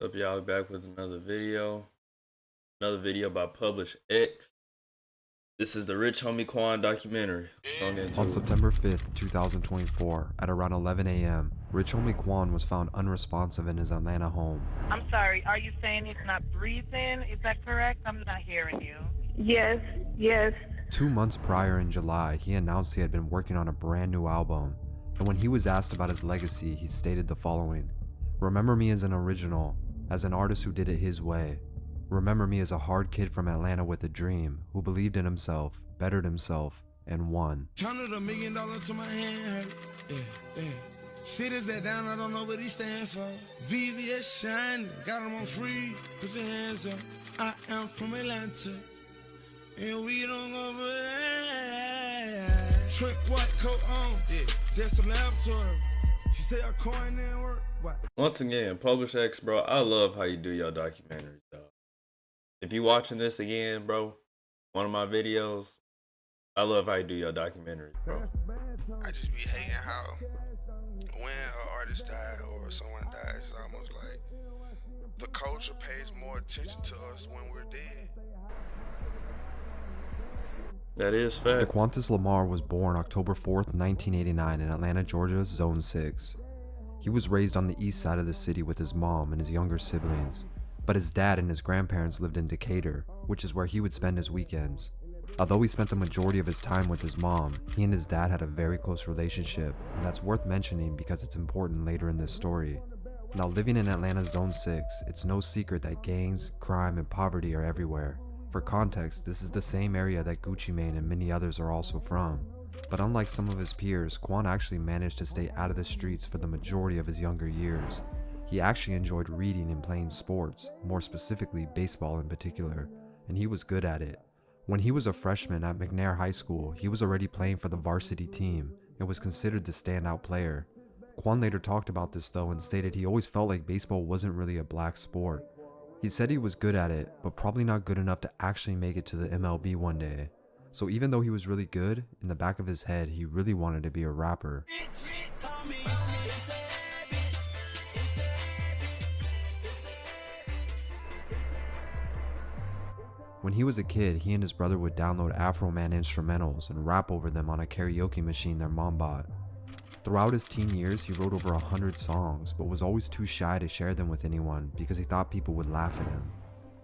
Up y'all back with another video by Publish X. This is the Rich Homie Quan documentary. Don't get into On it. September 5th, 2024, at around 11 a.m., Rich Homie Quan was found unresponsive in his Atlanta home. I'm sorry, are you saying he's not breathing? Is that correct? I'm not hearing you. Yes. 2 months prior in July, he announced he had been working on a brand new album, and when he was asked about his legacy, he stated the following: "Remember me as an original, as an artist who did it his way. Remember me as a hard kid from Atlanta with a dream, who believed in himself, bettered himself, and won." Counted $1 million to my hand. Yeah. Cities that down, I don't know what he stand for. VVS shining, got them on free. Put your hands up. I am from Atlanta, and we don't go for that. Trick white coat on, yeah. Just a laboratory. She say I coin didn't work. What? Once again, Publish X, bro. I love how you do your documentaries, dog. If you watching this again, bro, one of my videos, I love how you do your documentaries, bro. I just be hating how when an artist dies or someone dies, it's almost like the culture pays more attention to us when we're dead. That is fact. DeQuantis Lamar was born October 4th, 1989 in Atlanta, Georgia, Zone 6. He was raised on the east side of the city with his mom and his younger siblings, but his dad and his grandparents lived in Decatur, which is where he would spend his weekends. Although he spent the majority of his time with his mom, he and his dad had a very close relationship, and that's worth mentioning because it's important later in this story. Now, living in Atlanta's Zone 6, it's no secret that gangs, crime, and poverty are everywhere. For context, this is the same area that Gucci Mane and many others are also from. But unlike some of his peers, Quan actually managed to stay out of the streets for the majority of his younger years. He actually enjoyed reading and playing sports, more specifically baseball in particular, and he was good at it. When he was a freshman at McNair High School, he was already playing for the varsity team and was considered the standout player. Quan later talked about this though and stated he always felt like baseball wasn't really a black sport. He said he was good at it, but probably not good enough to actually make it to the MLB one day. So even though he was really good, in the back of his head, he really wanted to be a rapper. When he was a kid, he and his brother would download Afro Man instrumentals and rap over them on a karaoke machine their mom bought. Throughout his teen years, he wrote over 100 songs, but was always too shy to share them with anyone because he thought people would laugh at him.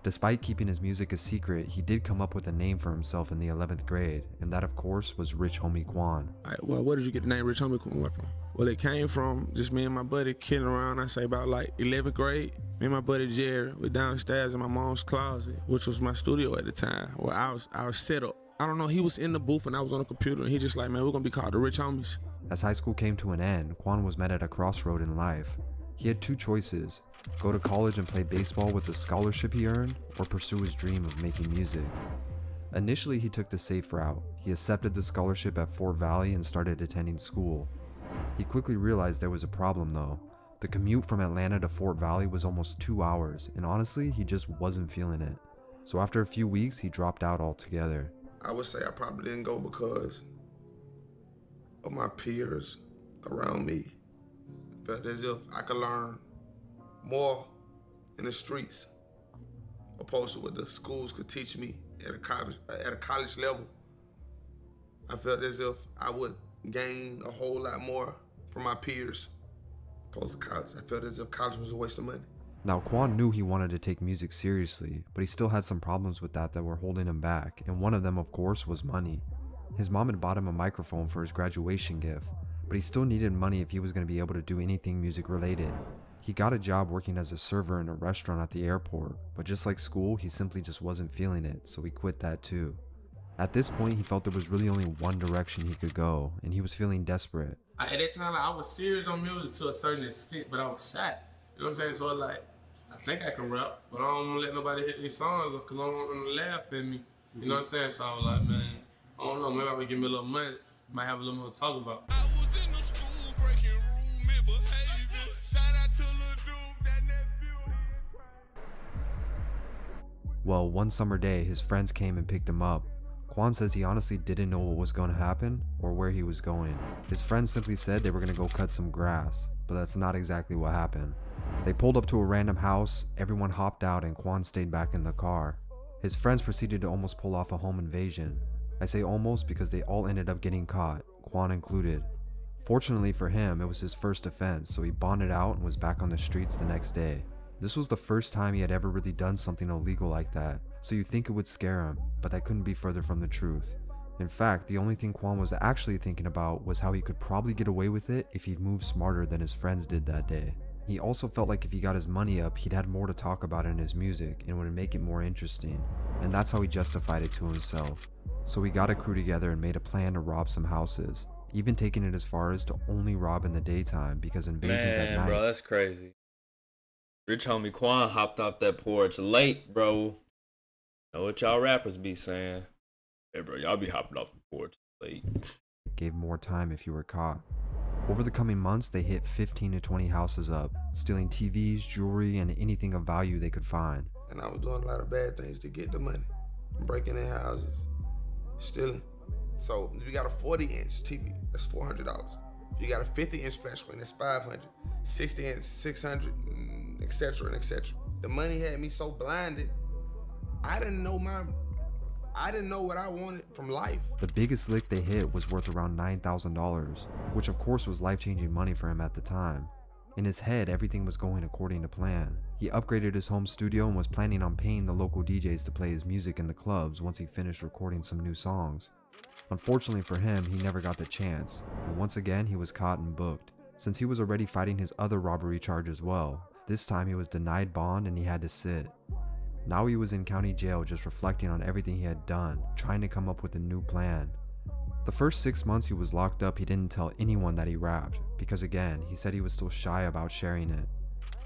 Despite keeping his music a secret, he did come up with a name for himself in the 11th grade, and that of course was Rich Homie Quan. Well, where did you get the name Rich Homie Quan from? Well, it came from just me and my buddy kidding around. I say about like 11th grade. Me and my buddy Jerry were downstairs in my mom's closet, which was my studio at the time, where I was set up. I don't know, he was in the booth and I was on the computer, and he just like, man, we're gonna be called the Rich Homies. As high school came to an end, Quan was met at a crossroad in life. He had two choices: go to college and play baseball with the scholarship he earned, or pursue his dream of making music. Initially, he took the safe route. He accepted the scholarship at Fort Valley and started attending school. He quickly realized there was a problem though. The commute from Atlanta to Fort Valley was almost 2 hours, and honestly, he just wasn't feeling it. So after a few weeks, he dropped out altogether. I would say I probably didn't go because of my peers around me. Felt as if I could learn more in the streets opposed to what the schools could teach me at a college level. I felt as if I would gain a whole lot more from my peers opposed to college. I felt as if college was a waste of money. Now, Quan knew he wanted to take music seriously, but he still had some problems with that were holding him back, and one of them, of course, was money. His mom had bought him a microphone for his graduation gift, but he still needed money if he was going to be able to do anything music related. He got a job working as a server in a restaurant at the airport, but just like school, he simply just wasn't feeling it, so he quit that too. At this point, he felt there was really only one direction he could go, and he was feeling desperate. At that time, I was serious on music to a certain extent, but I was shy. You know what I'm saying? So like, I think I can rap, but I don't want to let nobody hit these songs because I don't want them to laugh at me. You know what I'm saying? So I was like, man, I don't know, maybe I would give me a little money, might have a little more to talk about. I was in the school breaking rule, misbehavior. Shout out to Lil Dude, that nephew. Well, one summer day, his friends came and picked him up. Quan says he honestly didn't know what was going to happen or where he was going. His friends simply said they were going to go cut some grass, but that's not exactly what happened. They pulled up to a random house, everyone hopped out, and Quan stayed back in the car. His friends proceeded to almost pull off a home invasion. I say almost because they all ended up getting caught, Quan included. Fortunately for him, it was his first offense, so he bonded out and was back on the streets the next day. This was the first time he had ever really done something illegal like that, so you'd think it would scare him, but that couldn't be further from the truth. In fact, the only thing Quan was actually thinking about was how he could probably get away with it if he'd moved smarter than his friends did that day. He also felt like if he got his money up, he'd had more to talk about in his music and would make it more interesting, and that's how he justified it to himself. So he got a crew together and made a plan to rob some houses, even taking it as far as to only rob in the daytime because invasions at night. Bro, that's crazy. Rich homie Quan hopped off that porch late, bro. Know what y'all rappers be saying? Hey, bro, y'all be hopping off the porch late. It gave more time if you were caught. Over the coming months, they hit 15 to 20 houses up, stealing TVs, jewelry, and anything of value they could find. And I was doing a lot of bad things to get the money. Breaking in houses, stealing. So if you got a 40-inch TV, that's $400. If you got a 50-inch flat screen, that's $500. 60-inch, $600, etc. and etc. The money had me so blinded, I didn't know what I wanted from life. The biggest lick they hit was worth around $9,000, which of course was life-changing money for him at the time. In his head, everything was going according to plan. He upgraded his home studio and was planning on paying the local DJs to play his music in the clubs once he finished recording some new songs. Unfortunately for him, he never got the chance, and once again he was caught and booked. Since he was already fighting his other robbery charge as well, this time he was denied bond and he had to sit. Now he was in county jail just reflecting on everything he had done, trying to come up with a new plan. The first 6 months he was locked up, he didn't tell anyone that he rapped, because again, he said he was still shy about sharing it.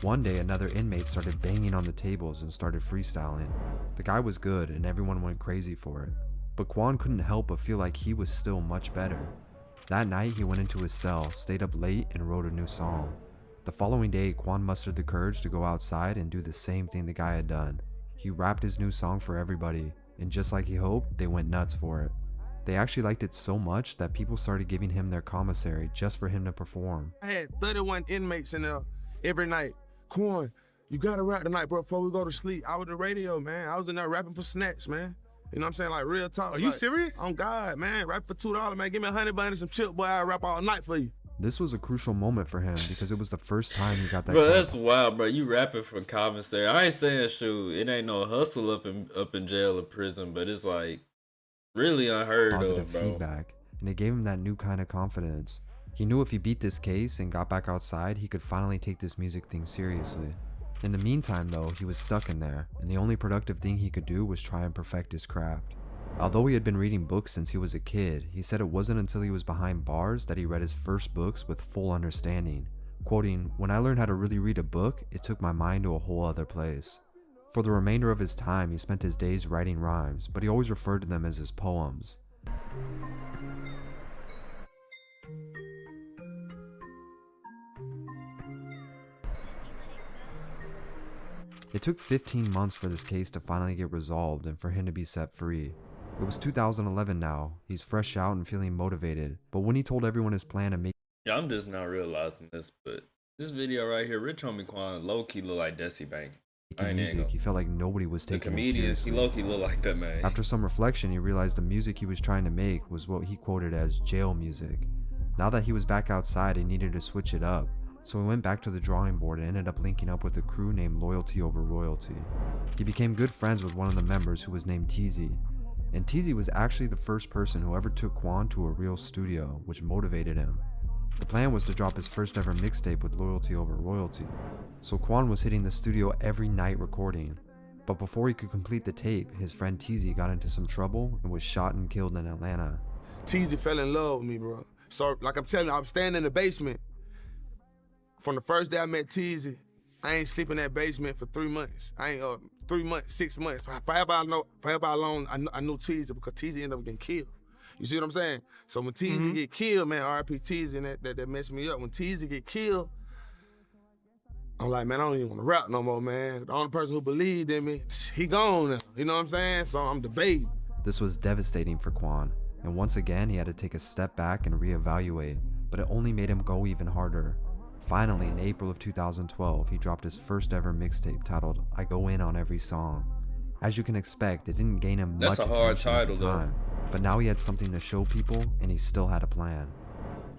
One day another inmate started banging on the tables and started freestyling. The guy was good and everyone went crazy for it. But Quan couldn't help but feel like he was still much better. That night he went into his cell, stayed up late, and wrote a new song. The following day, Quan mustered the courage to go outside and do the same thing the guy had done. He rapped his new song for everybody, and just like he hoped, they went nuts for it. They actually liked it so much that people started giving him their commissary just for him to perform. I had 31 inmates in there every night. Quan, you gotta rap tonight, bro, before we go to sleep. I was the radio, man. I was in there rapping for snacks, man. You know what I'm saying? Like real talk. Are you like, serious? On God, man. Rap for $2, man. Give me a honey bun and some chip, boy. I'll rap all night for you. This was a crucial moment for him because it was the first time he got that. Bro, that's wild, bro. You rapping for commissary. I ain't saying shoot, it ain't no hustle up in jail or prison, but it's like really unheard positive of, bro. feedback, and it gave him that new kind of confidence. He knew if he beat this case and got back outside, he could finally take this music thing seriously. In the meantime though, he was stuck in there, and the only productive thing he could do was try and perfect his craft. Although he had been reading books since he was a kid, he said it wasn't until he was behind bars that he read his first books with full understanding. Quoting, "When I learned how to really read a book, it took my mind to a whole other place." For the remainder of his time, he spent his days writing rhymes, but he always referred to them as his poems. It took 15 months for this case to finally get resolved and for him to be set free. It was 2011 now, he's fresh out and feeling motivated, but when he told everyone his plan to make Yeah, I'm just now realizing this, but this video right here, Rich Homie Quan low-key look like Desi Bank. music, he felt like nobody was The taking him comedian, he seriously. low-key look like that, man. After some reflection, he realized the music he was trying to make was what he quoted as jail music. Now that he was back outside, he needed to switch it up, so he went back to the drawing board and ended up linking up with a crew named Loyalty Over Royalty. He became good friends with one of the members who was named Teezy, and Teezy was actually the first person who ever took Quan to a real studio, which motivated him. The plan was to drop his first ever mixtape with Loyalty Over Royalty, so Quan was hitting the studio every night recording. But before he could complete the tape, his friend Teezy got into some trouble and was shot and killed in Atlanta. Teezy fell in love with me, bro. So, like I'm telling you, I was standing in the basement. From the first day I met Teezy, I ain't sleep in that basement for 3 months. I ain't 3 months, 6 months. Forever how long I knew Teezy, because Teezy ended up getting killed. You see what I'm saying? So when Teezy get killed, man, R.I.P. Teezy, and that messed me up. When Teezy get killed, I'm like, man, I don't even want to rap no more, man. The only person who believed in me, he gone now. You know what I'm saying? So I'm debating. This was devastating for Quan, and once again he had to take a step back and reevaluate, but it only made him go even harder. Finally, in April of 2012, he dropped his first ever mixtape titled I Go In on Every Song. As you can expect, it didn't gain him That's much a hard attention at title, the though. time, but now he had something to show people and he still had a plan.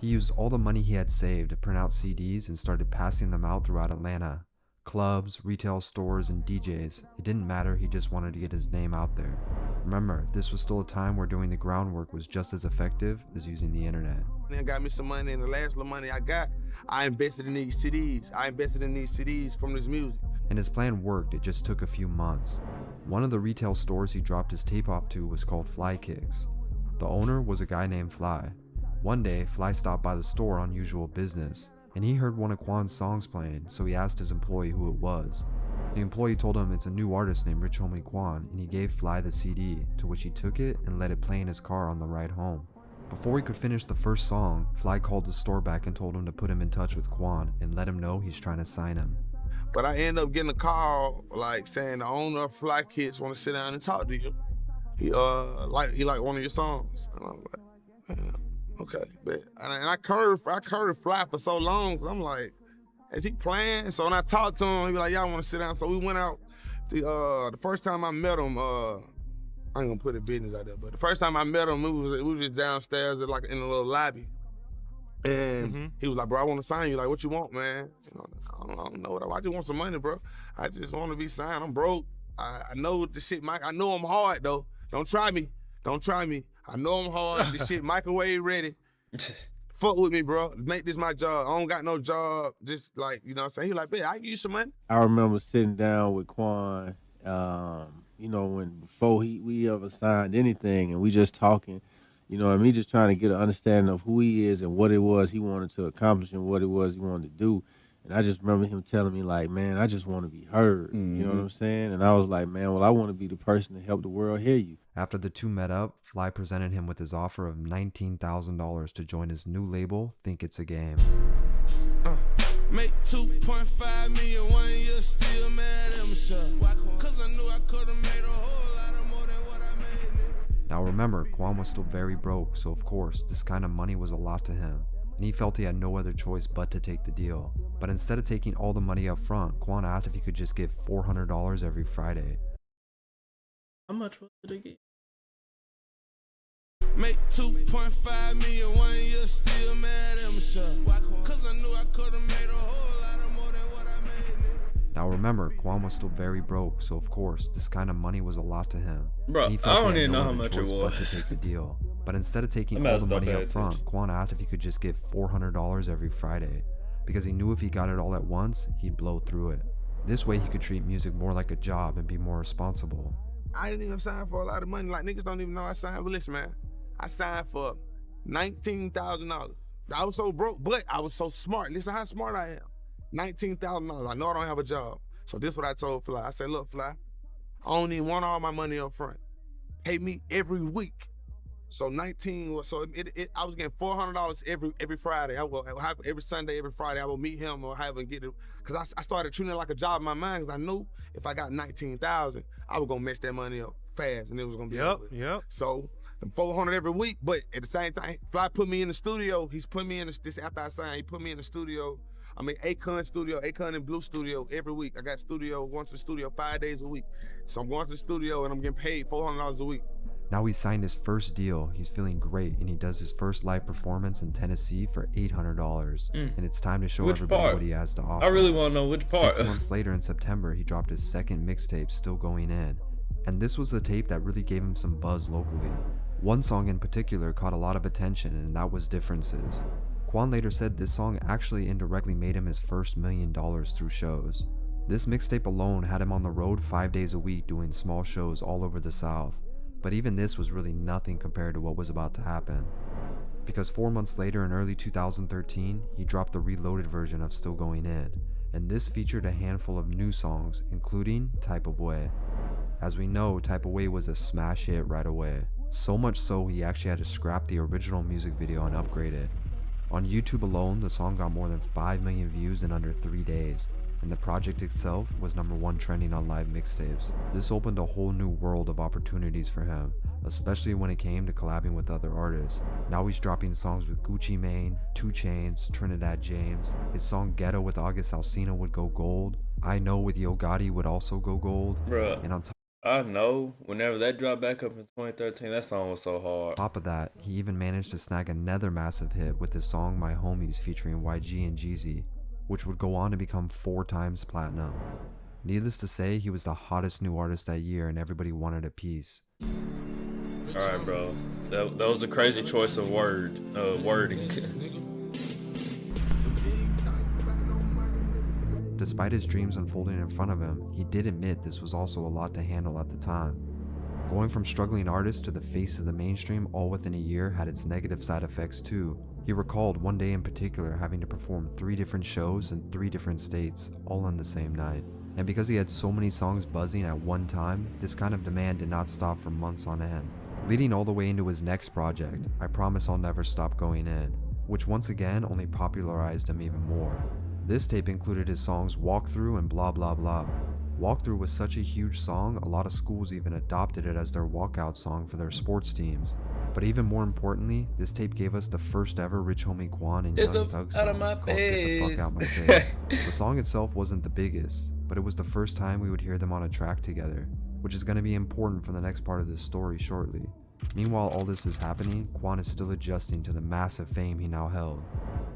He used all the money he had saved to print out CDs and started passing them out throughout Atlanta. Clubs, retail stores, and DJs. It didn't matter, he just wanted to get his name out there. Remember, this was still a time where doing the groundwork was just as effective as using the internet. I got me some money, and the last little money I got, I invested in these CDs. I invested in these CDs from this music. And his plan worked, it just took a few months. One of the retail stores he dropped his tape off to was called Fly Kicks. The owner was a guy named Fly. One day, Fly stopped by the store on usual business, and he heard one of Quan's songs playing, so he asked his employee who it was. The employee told him it's a new artist named Rich Homie Quan, and he gave Fly the CD, to which he took it and let it play in his car on the ride home. Before he could finish the first song, Fly called the store back and told him to put him in touch with Quan and let him know he's trying to sign him. But I ended up getting a call, like, saying the owner of Fly Kids want to sit down and talk to you. He like one of your songs. And I'm like, man, okay. But and I curved Fly for so long, 'cause I'm like, is he playing? So when I talked to him, he was like, y'all want to sit down? So we went out. The first time I met him, I ain't gonna put the business out there, but the first time I met him, we was just downstairs in a little lobby. And he was like, bro, I want to sign you. Like, what you want, man? You know, I don't know what I just want some money, bro. I just want to be signed. I'm broke. I know the shit, Mike. I know I'm hard, though. Don't try me. I know I'm hard. This shit microwave ready. Fuck with me, bro. Make this my job. I don't got no job. Just like, you know what I'm saying? He like, man, I give you some money. I remember sitting down with Quan, you know, before we ever signed anything, and we just talking, you know, and me just trying to get an understanding of who he is and what it was he wanted to accomplish and what it was he wanted to do. And I just remember him telling me, like, man, I just want to be heard. You know what I'm saying? And I was like, man, well, I want to be the person to help the world hear you. After the two met up, Fly presented him with his offer of $19,000 to join his new label, Think It's a Game. Make 2.5 million 1 year, still mad at me, sure. Cause I knew I could've made a whole lot of more than what I made. Now remember, Quan was still very broke, so of course, this kind of money was a lot to him, and he felt he had no other choice but to take the deal. But instead of taking all the money up front, Quan asked if he could just get $400 every Friday. How much was it again? Make 2.5 million 1 year, still mad at me, sure. Cause I knew I could've made a whole lot of more than what I made. Now remember, Quan was still very broke, so of course, this kind of money was a lot to him. Bro, And he I felt he don't had even no know how other much it choice but to was. take the deal. But instead of taking I might all as the well money pay up front, attention. Quan asked if he could just get $400 every Friday, because he knew if he got it all at once, he'd blow through it. This way he could treat music more like a job and be more responsible. I didn't even sign for a lot of money. Like, niggas don't even know I signed. But listen, man, I signed for $19,000. I was so broke, but I was so smart. Listen how smart I am. $19,000. I know I don't have a job. So this is what I told Fly. I said, look, Fly, I don't even want all my money up front. Pay me every week. So I was getting $400 every Friday. I will have every Sunday, every Friday. I will meet him or have him get it. Cause I started treating it like a job in my mind. Cause I knew if I got $19,000, I was gonna mess that money up fast, and it was gonna be over. Yep. So $400 every week, but at the same time, Fly put me in the studio. He's put me in this after I signed. He put me in the studio. I mean, Akon and Blue Studio every week. I got going to the studio 5 days a week. So I'm going to the studio and I'm getting paid $400 a week. Now he signed his first deal, he's feeling great, and he does his first live performance in Tennessee for $800. And it's time to show Which everybody part? what he has to offer. I really want to know which part. 6 months later in September, he dropped his second mixtape, Still Going In. And this was the tape that really gave him some buzz locally. One song in particular caught a lot of attention, and that was Differences. Quan later said this song actually indirectly made him his first $1 million through shows. This mixtape alone had him on the road 5 days a week doing small shows all over the South. But even this was really nothing compared to what was about to happen. Because 4 months later in early 2013, he dropped the reloaded version of Still Going In, and this featured a handful of new songs, including Type of Way. As we know, Type of Way was a smash hit right away. So much so he actually had to scrap the original music video and upgrade it. On YouTube alone, the song got more than 5 million views in under 3 days, and the project itself was #1 trending on live mixtapes. This opened a whole new world of opportunities for him, especially when it came to collabing with other artists. Now he's dropping songs with Gucci Mane, 2 Chainz, Trinidad James. His song Ghetto with August Alsina would go gold. I Know with Yo Gotti would also go gold. Bruh, And on I know whenever that dropped back up in 2013, that song was so hard. top of that, he even managed to snag another massive hit with his song My Homies featuring YG and Jeezy, which would go on to become 4 times platinum. Needless to say, he was the hottest new artist that year and everybody wanted a piece. Alright, bro. That was a crazy choice of wording. Despite his dreams unfolding in front of him, he did admit this was also a lot to handle at the time. Going from struggling artist to the face of the mainstream all within a year had its negative side effects too. He recalled one day in particular having to perform 3 different shows in 3 different states, all on the same night. And because he had so many songs buzzing at one time, this kind of demand did not stop for months on end, leading all the way into his next project, I Promise I'll Never Stop Going In, which once again only popularized him even more. This tape included his songs Walkthrough and Blah Blah Blah. Walkthrough was such a huge song, a lot of schools even adopted it as their walkout song for their sports teams. But even more importantly, this tape gave us the first ever Rich Homie Quan and Young Thug song called Get the Fuck Out My Face. The song itself wasn't the biggest, but it was the first time we would hear them on a track together, which is going to be important for the next part of this story shortly. Meanwhile, all this is happening, Quan is still adjusting to the massive fame he now held.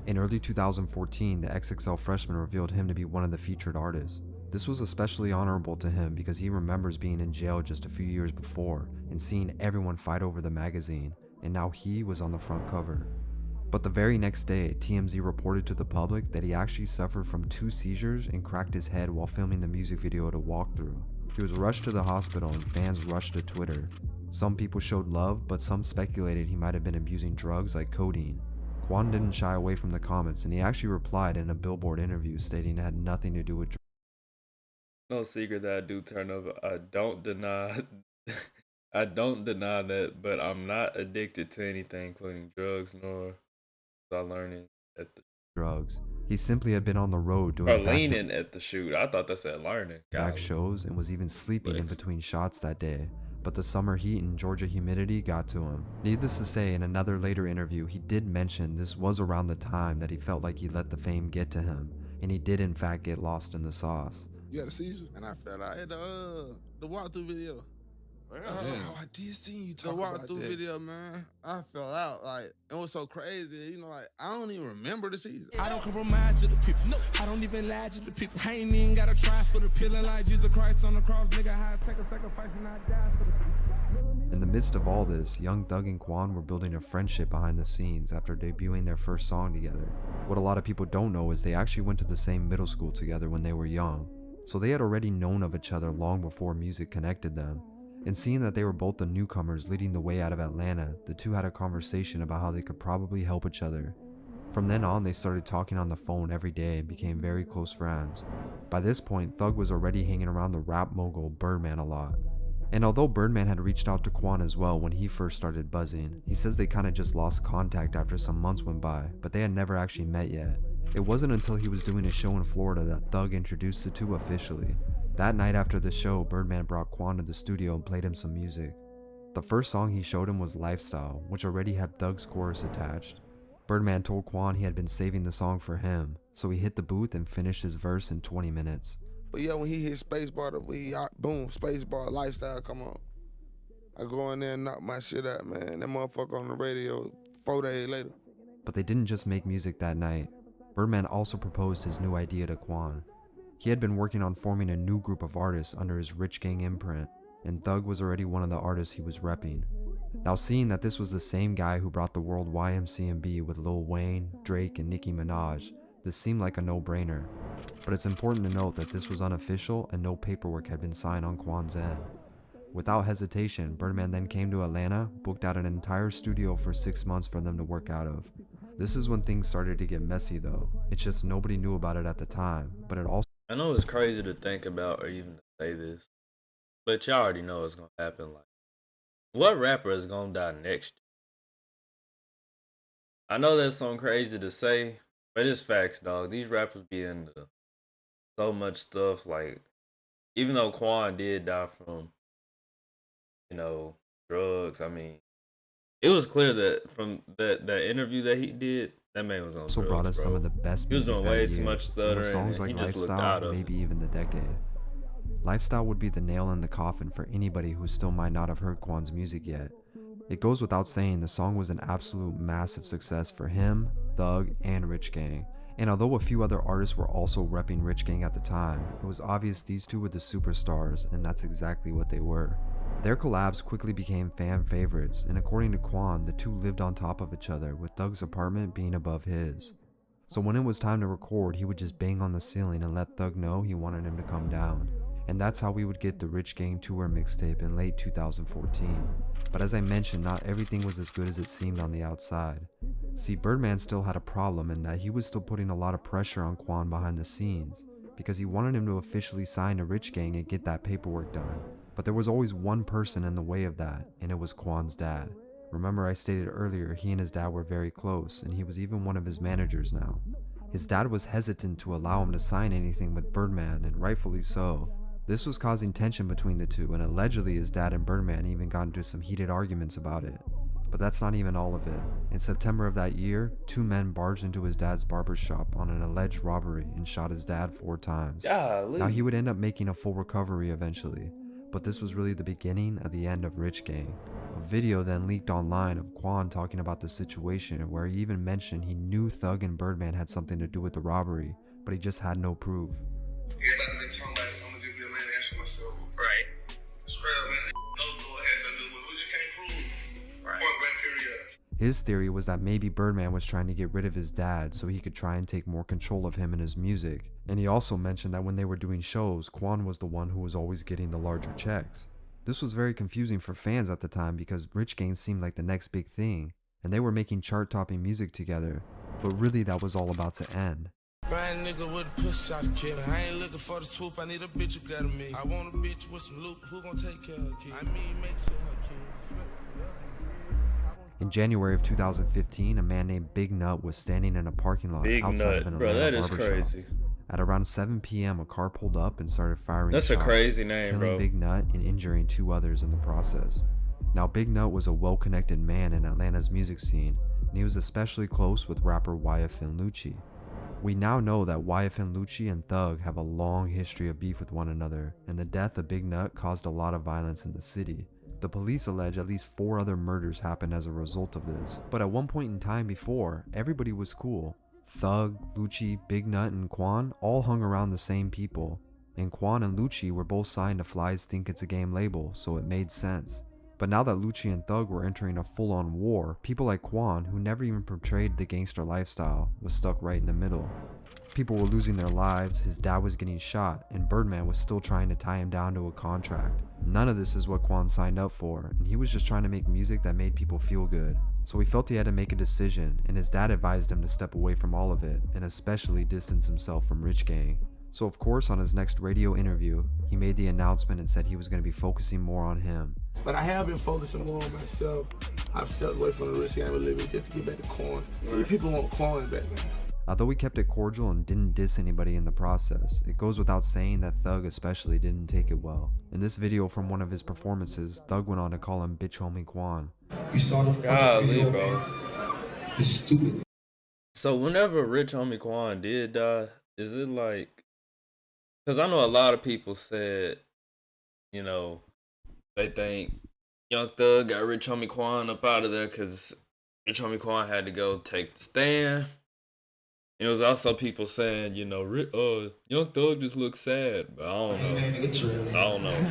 In early 2014, the XXL freshman revealed him to be one of the featured artists. This was especially honorable to him because he remembers being in jail just a few years before and seeing everyone fight over the magazine, and now he was on the front cover. But the very next day, TMZ reported to the public that he actually suffered from 2 seizures and cracked his head while filming the music video to Walkthrough. He was rushed to the hospital and fans rushed to Twitter. Some people showed love, but some speculated he might have been abusing drugs like codeine. Quan didn't shy away from the comments, and he actually replied in a Billboard interview stating it had nothing to do with drugs. No secret that I do turn up. I don't deny I don't deny that, but I'm not addicted to anything, including drugs, nor was I learning at the Drugs. He simply had been on the road or doing leaning at the shoot. I thought that said learning. back Golly. shows and was even sleeping in Flex. between shots that day. But the summer heat and Georgia humidity got to him. Needless to say, in another later interview, he did mention this was around the time that he felt like he let the fame get to him, and he did in fact get lost in the sauce. You had a seizure? And I fell out at the walkthrough video. Oh, I did see you The talk about walkthrough that. video, man. I fell out. Like, it was so crazy. You know, like, I don't even remember the season. I don't compromise to the people. No, I don't even lie to the people. I ain't even gotta try for the pillar like Jesus Christ on the cross. Nigga, how I take a sacrifice and I die for the people. In the midst of all this, Young Thug and Quan were building a friendship behind the scenes after debuting their first song together. What a lot of people don't know is they actually went to the same middle school together when they were young, so they had already known of each other long before music connected them. And seeing that they were both the newcomers leading the way out of Atlanta, the two had a conversation about how they could probably help each other. From then on, they started talking on the phone every day and became very close friends. By this point, Thug was already hanging around the rap mogul Birdman a lot. And although Birdman had reached out to Quan as well when he first started buzzing, he says they kinda just lost contact after some months went by, but they had never actually met yet. It wasn't until he was doing a show in Florida that Thug introduced the two officially. That night after the show, Birdman brought Quan to the studio and played him some music. The first song he showed him was Lifestyle, which already had Thug's chorus attached. Birdman told Quan he had been saving the song for him, so he hit the booth and finished his verse in 20 minutes. But yeah, when he hit spacebar, boom, spacebar, Lifestyle come on. I go in there and knock my shit out, man. That motherfucker on the radio 4 days later. But they didn't just make music that night. Birdman also proposed his new idea to Quan. He had been working on forming a new group of artists under his Rich Gang imprint, and Thug was already one of the artists he was repping. Now seeing that this was the same guy who brought the world YMCMB with Lil Wayne, Drake, and Nicki Minaj, this seemed like a no-brainer. But it's important to note that this was unofficial and no paperwork had been signed on Quan's end. Without hesitation, Birdman then came to Atlanta, booked out an entire studio for 6 months for them to work out of. This is when things started to get messy though. It's just nobody knew about it at the time, but it also I know it's crazy to think about or even to say this, but y'all already know it's gonna happen. Like, what rapper is gonna die next? I know that's something crazy to say, but it's facts, dog. These rappers be into so much stuff. Like, even though Quan did die from, you know, drugs. I mean, it was clear that from that interview that he did, that man was on Also brought drugs, us some of bro. the best He was music doing that way too year, much and with stuttering, songs and he like just looked Lifestyle, out of it. maybe even The Decade. Lifestyle would be the nail in the coffin for anybody who still might not have heard Quan's music yet. It goes without saying the song was an absolute massive success for him, Thug, and Rich Gang. And although a few other artists were also repping Rich Gang at the time, it was obvious these two were the superstars, and that's exactly what they were. Their collabs quickly became fan favorites, and according to Quan, the two lived on top of each other, with Thug's apartment being above his. So when it was time to record, he would just bang on the ceiling and let Thug know he wanted him to come down. And that's how we would get the Rich Gang Tour mixtape in late 2014. But as I mentioned, not everything was as good as it seemed on the outside. See, Birdman still had a problem in that he was still putting a lot of pressure on Quan behind the scenes, because he wanted him to officially sign to Rich Gang and get that paperwork done. But there was always one person in the way of that, and it was Quan's dad. Remember I stated earlier he and his dad were very close, and he was even one of his managers now. His dad was hesitant to allow him to sign anything with Birdman, and rightfully so. This was causing tension between the two, and allegedly his dad and Birdman even got into some heated arguments about it. But that's not even all of it. In September of that year, two men barged into his dad's barbershop on an alleged robbery and shot his dad 4 times. Golly. Now he would end up making a full recovery eventually, but this was really the beginning of the end of Rich Gang. A video then leaked online of Quan talking about the situation, where he even mentioned he knew Thug and Birdman had something to do with the robbery, but he just had no proof. Everybody been talking about it. I'm gonna just be a man and answer myself. Right. Straight up, man. No door has something to do with it. You can't prove. Right. Point blank period. His theory was that maybe Birdman was trying to get rid of his dad so he could try and take more control of him and his music. And he also mentioned that when they were doing shows, Quan was the one who was always getting the larger checks. This was very confusing for fans at the time because Rich Gang seemed like the next big thing, and they were making chart-topping music together, but really that was all about to end. Blind nigga with a push out of kid. I ain't looking for the swoop. I need a bitch who got a me. I want a bitch with some loot. Who gon' take care of her kid? I mean, make sure her kid. In January of 2015, a man named Big Nut was standing in a parking lot Big outside Nut, of an bro, Atlanta that is barbershop. crazy. At around 7 p.m., a car pulled up and started firing That's shots, a crazy name, killing bro. Big Nut and injuring 2 others in the process. Now, Big Nut was a well-connected man in Atlanta's music scene, and he was especially close with rapper YFN Lucci. We now know that YFN Lucci and Thug have a long history of beef with one another, and the death of Big Nut caused a lot of violence in the city. The police allege at least 4 other murders happened as a result of this, but at one point in time before, everybody was cool. Thug, Lucci, Big Nut, and Quan all hung around the same people, and Quan and Lucci were both signed to Fly's Think It's a Game label, so it made sense. But now that Lucci and Thug were entering a full-on war, people like Quan, who never even portrayed the gangster lifestyle, was stuck right in the middle. People were losing their lives, his dad was getting shot, and Birdman was still trying to tie him down to a contract. None of this is what Quan signed up for, and he was just trying to make music that made people feel good. So he felt he had to make a decision, and his dad advised him to step away from all of it, and especially distance himself from Rich Gang. So of course on his next radio interview, he made the announcement and said he was going to be focusing more on him. But I have been focusing more on myself. I've stepped away from the Rich Gang living just to get back to Quan. Right. People want Quan back, man. Although he kept it cordial and didn't diss anybody in the process, it goes without saying that Thug especially didn't take it well. In this video from one of his performances, Thug went on to call him bitch homie Quan. You saw the Golly, bro. It's stupid. So whenever Rich Homie Quan did die, is it like, because I know a lot of people said, you know, they think Young Thug got Rich Homie Quan up out of there because Rich Homie Quan had to go take the stand. And there was also people saying, you know, Young Thug just looks sad, but I don't know. I don't know.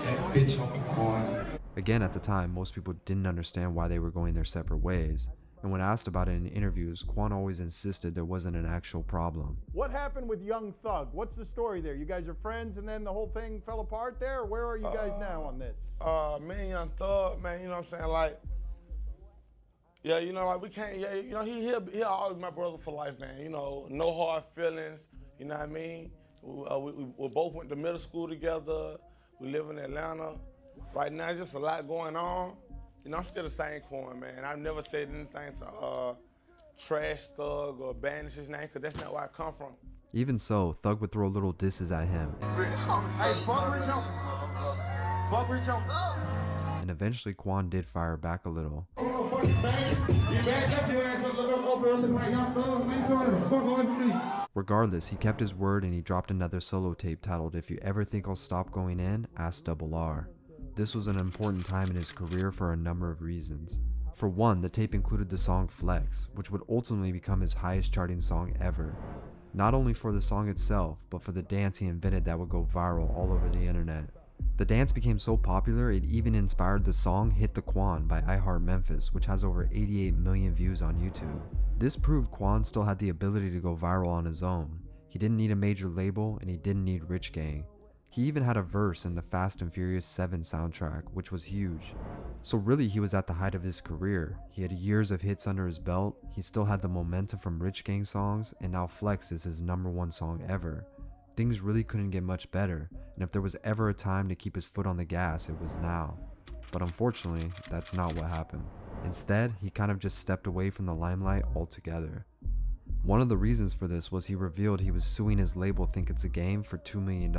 That bitch homie Quan. Again, at the time, most people didn't understand why they were going their separate ways. And when asked about it in interviews, Quan always insisted there wasn't an actual problem. What happened with Young Thug? What's the story there? You guys are friends and then the whole thing fell apart there? Or where are you guys now on this? Me and Young Thug, man, you know what I'm saying? Like, yeah, you know, like we can't, yeah, you know, he always my brother for life, man. You know, no hard feelings, you know what I mean? We both went to middle school together. We live in Atlanta. Right now, just a lot going on. You know, I'm still the same Quan, man. I've never said anything to trash Thug or banish his name, because that's not where I come from. Even so, Thug would throw little disses at him. Hey, fuck Rich Homie. Fuck Rich Homie. and eventually Quan did fire back a little. Regardless, he kept his word and he dropped another solo tape titled If You Ever Think I'll Stop Going In, Ask Double R. This was an important time in his career for a number of reasons. For one, the tape included the song Flex, which would ultimately become his highest charting song ever. Not only for the song itself, but for the dance he invented that would go viral all over the internet. The dance became so popular it even inspired the song Hit the Quan by I Heart Memphis, which has over 88 million views on YouTube. This proved Quan still had the ability to go viral on his own. He didn't need a major label and he didn't need Rich Gang. He even had a verse in the Fast and Furious 7 soundtrack, which was huge. So really he was at the height of his career. He had years of hits under his belt, he still had the momentum from Rich Gang songs, and now Flex is his #1 song ever. Things really couldn't get much better, and if there was ever a time to keep his foot on the gas, it was now. But unfortunately, that's not what happened. Instead, he kind of just stepped away from the limelight altogether. One of the reasons for this was he revealed he was suing his label Think It's a Game for $2 million,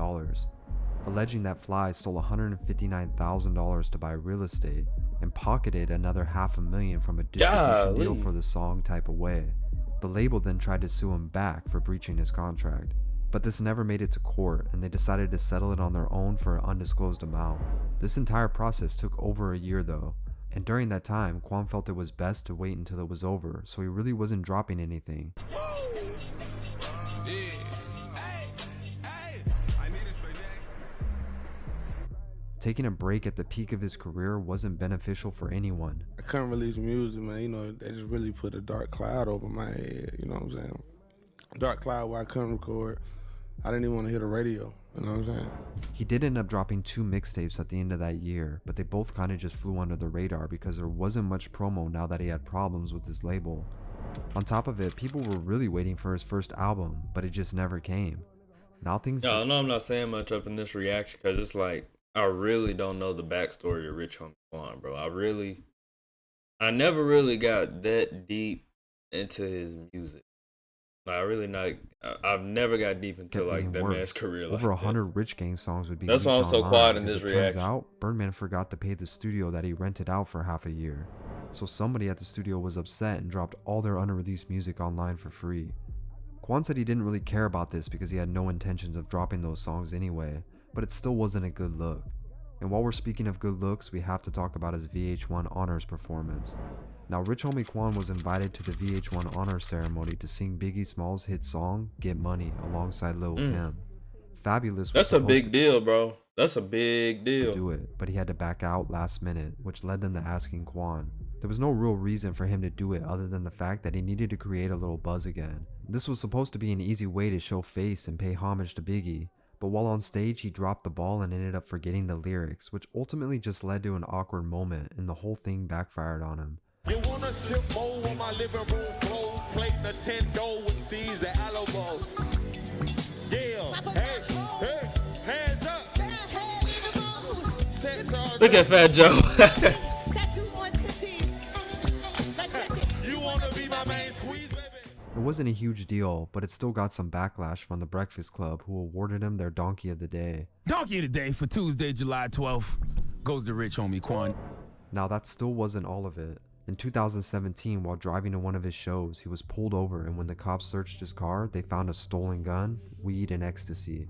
alleging that Fly stole $159,000 to buy real estate and pocketed another $500,000 from a distribution deal for the song Type of Way. The label then tried to sue him back for breaching his contract, but this never made it to court and they decided to settle it on their own for an undisclosed amount. This entire process took over a year though, and during that time, Quan felt it was best to wait until it was over, so he really wasn't dropping anything. Taking a break at the peak of his career wasn't beneficial for anyone. I couldn't release music, man. You know, they just really put a dark cloud over my head. You know what I'm saying? Dark cloud where I couldn't record. I didn't even want to hear the radio. You know what I'm saying? He did end up dropping 2 mixtapes at the end of that year, but they both kind of just flew under the radar because there wasn't much promo now that he had problems with his label. On top of it, people were really waiting for his first album, but it just never came. Now things I'm not saying much up in this reaction because it's like, I really don't know the backstory of Rich Homie Quan, bro. I never really got that deep into his music. I've never got deep into like that man's career. Over 100 Rich Gang songs would be That's why I'm so quiet in this reaction. Turns out, Birdman forgot to pay the studio that he rented out for half a year. So somebody at the studio was upset and dropped all their unreleased music online for free. Quan said he didn't really care about this because he had no intentions of dropping those songs anyway, but it still wasn't a good look. And while we're speaking of good looks, we have to talk about his VH1 Honors performance. Now, Rich Homie Quan was invited to the VH1 Honors ceremony to sing Biggie Smalls' hit song, Get Money, alongside Lil Kim. Fabulous was That's a big deal, bro. That's a big deal. To do it, but he had to back out last minute, which led them to asking Quan. There was no real reason for him to do it other than the fact that he needed to create a little buzz again. This was supposed to be an easy way to show face and pay homage to Biggie, but while on stage he dropped the ball and ended up forgetting the lyrics, which ultimately just led to an awkward moment and the whole thing backfired on him. You wanna sip bowl on my living room floor, play Nintendo with C's and Alamo. Yeah, hey, hands up. Look at Fat Joe. You wanna be my main squeeze, baby? It wasn't a huge deal, but it still got some backlash from the Breakfast Club, who awarded him their Donkey of the Day. Donkey of the Day for Tuesday, July 12th goes to Rich Homie Quan. Now that still wasn't all of it. In 2017, while driving to one of his shows, he was pulled over, and when the cops searched his car, they found a stolen gun, weed, and ecstasy.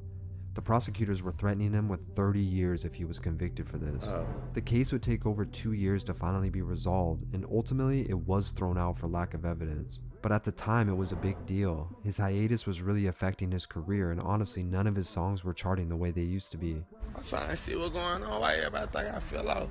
The prosecutors were threatening him with 30 years if he was convicted for this. The case would take over 2 years to finally be resolved, and ultimately it was thrown out for lack of evidence. But at the time it was a big deal. His hiatus was really affecting his career, and honestly none of his songs were charting the way they used to be. I'm trying to see what's going on. Why everybody think I fell off?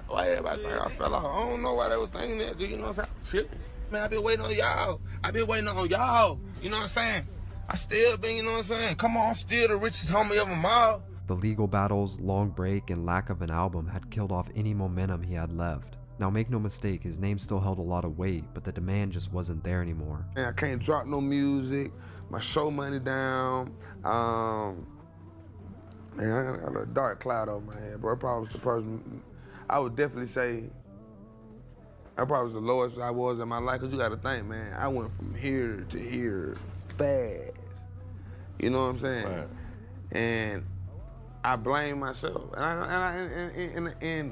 Why everybody think I fell off? I don't know why they were thinking that, dude. You know what I'm saying? Man, I been waiting on y'all. I been waiting on y'all. You know what I'm saying? I still been, you know what I'm saying? Come on, I'm still the richest homie of them all. The legal battles, long break, and lack of an album had killed off any momentum he had left. Now make no mistake, his name still held a lot of weight, but the demand just wasn't there anymore. Man, I can't drop no music. My show money down. Man, I got a dark cloud over my head, bro. I probably was the person, I would definitely say, I probably was the lowest I was in my life, because you got to think, man, I went from here to here fast. You know what I'm saying? Right. And I blame myself, and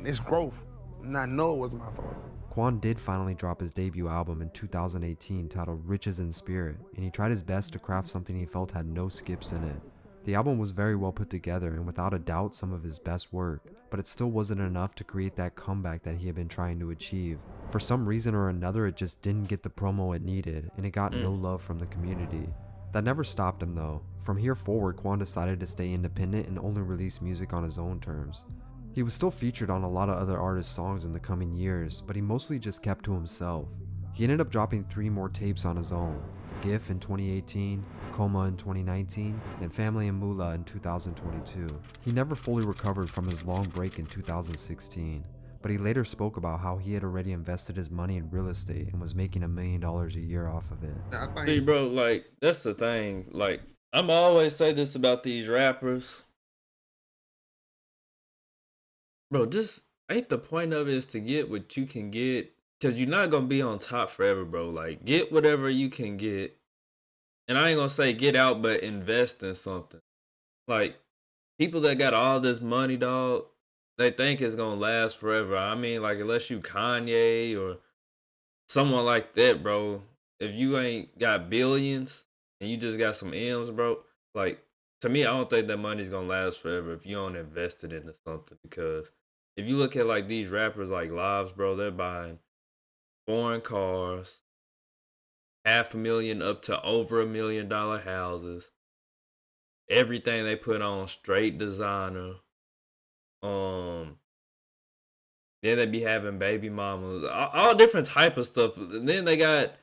it's growth, and I know it was my fault. Quan did finally drop his debut album in 2018 titled Riches in Spirit, and he tried his best to craft something he felt had no skips in it. The album was very well put together and without a doubt some of his best work, but it still wasn't enough to create that comeback that he had been trying to achieve. For some reason or another, it just didn't get the promo it needed, and it got no love from the community. That never stopped him though. From here forward, Quan decided to stay independent and only release music on his own terms. He was still featured on a lot of other artists' songs in the coming years, but he mostly just kept to himself. He ended up dropping 3 more tapes on his own: GIF in 2018, Coma in 2019, and Family and Moolah in 2022. He never fully recovered from his long break in 2016, but he later spoke about how he had already invested his money in real estate and was making $1 million a year off of it. See, bro, like, that's the thing. Like, I'm always say this about these rappers. Bro, just ain't the point of it is to get what you can get. Cause you're not gonna be on top forever, bro. Like, get whatever you can get. And I ain't gonna say get out, but invest in something. Like, people that got all this money, dog, they think it's gonna last forever. I mean, like, unless you Kanye or someone like that, bro. If you ain't got billions and you just got some M's, bro, like, to me, I don't think that money's gonna last forever if you don't invest it into something. Because if you look at like these rappers like Lives, bro, they're buying foreign cars, $500,000 up to over $1 million houses. Everything they put on straight designer. Then they be having baby mamas, all different type of stuff. And then they got,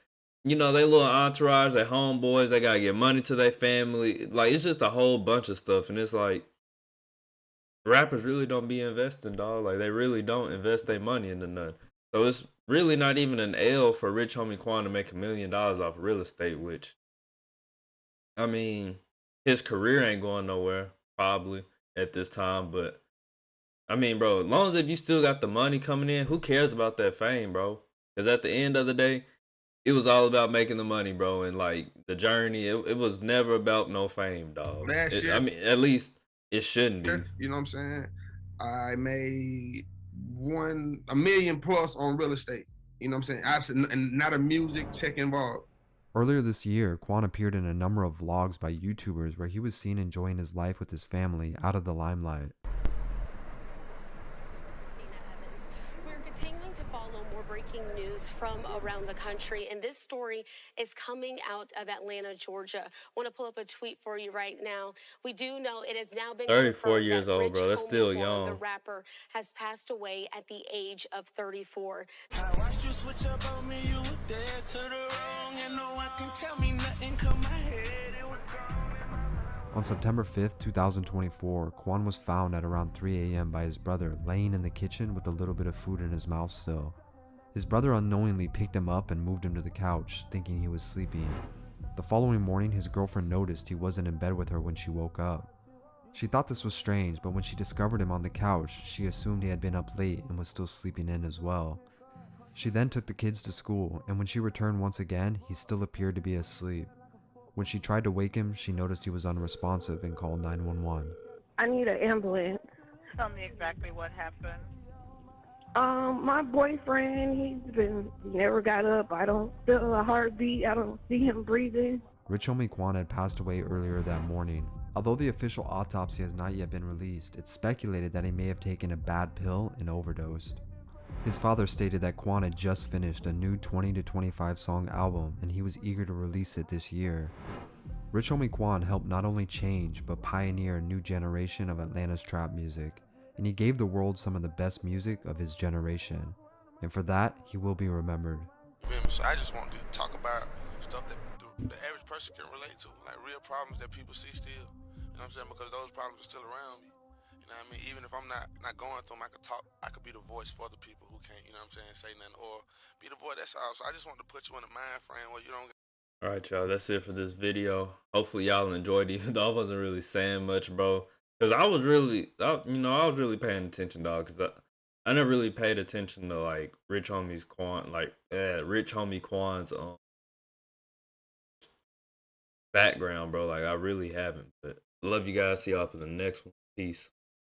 you know, they little entourage, their homeboys. They gotta get money to their family. Like, it's just a whole bunch of stuff, and it's like rappers really don't be investing, dog. Like, they really don't invest their money into nothing. So it's really not even an L for Rich Homie Quan to make $1 million off real estate. Which, I mean, his career ain't going nowhere probably at this time, but I mean, bro, as long as if you still got the money coming in, who cares about that fame, bro? Because at the end of the day, it was all about making the money, bro. And like the journey, it was never about no fame, dog. Last year, I mean, at least it shouldn't be. you know what I'm saying? I made $1 million plus on real estate. You know what I'm saying? And not a music check involved. Earlier this year, Quan appeared in a number of vlogs by YouTubers where he was seen enjoying his life with his family out of the limelight. Breaking news from around the country, and this story is coming out of Atlanta, Georgia. I want to pull up a tweet for you right now. We do know it has now been 34 years old, bro. That's still young. The rapper has passed away at the age of 34. I watched you switch up on me, you were there to the wrong, and no one can tell me nothing, come my head, it was On September 5th, 2024, Quan was found at around 3 a.m. by his brother, laying in the kitchen with a little bit of food in his mouth still. His brother unknowingly picked him up and moved him to the couch, thinking he was sleeping. The following morning, his girlfriend noticed he wasn't in bed with her when she woke up. She thought this was strange, but when she discovered him on the couch, she assumed he had been up late and was still sleeping in as well. She then took the kids to school, and when she returned once again, he still appeared to be asleep. When she tried to wake him, she noticed he was unresponsive and called 911. I need an ambulance. Tell me exactly what happened. My boyfriend, he never got up. I don't feel a heartbeat. I don't see him breathing. Rich Homie Quan had passed away earlier that morning. Although the official autopsy has not yet been released, it's speculated that he may have taken a bad pill and overdosed. His father stated that Quan had just finished a new 20 to 25 song album and he was eager to release it this year. Rich Homie Quan helped not only change but pioneer a new generation of Atlanta's trap music, and he gave the world some of the best music of his generation. And for that, he will be remembered. So I just want to talk about stuff that the average person can relate to, like real problems that people see still. You know what I'm saying? Because those problems are still around me. You know what I mean? Even if I'm not going through them, I could talk. I could be the voice for the people who can't, you know what I'm saying, say nothing, or be the voice. That's all. So I just want to put you in a mind frame where you don't. All right, y'all. That's it for this video. Hopefully, y'all enjoyed it, even though I wasn't really saying much, bro. Cause I was really paying attention, dog. Cause I never really paid attention to like Rich Homie Quan's background, bro. Like I really haven't. But love you guys. See y'all for the next one. Peace.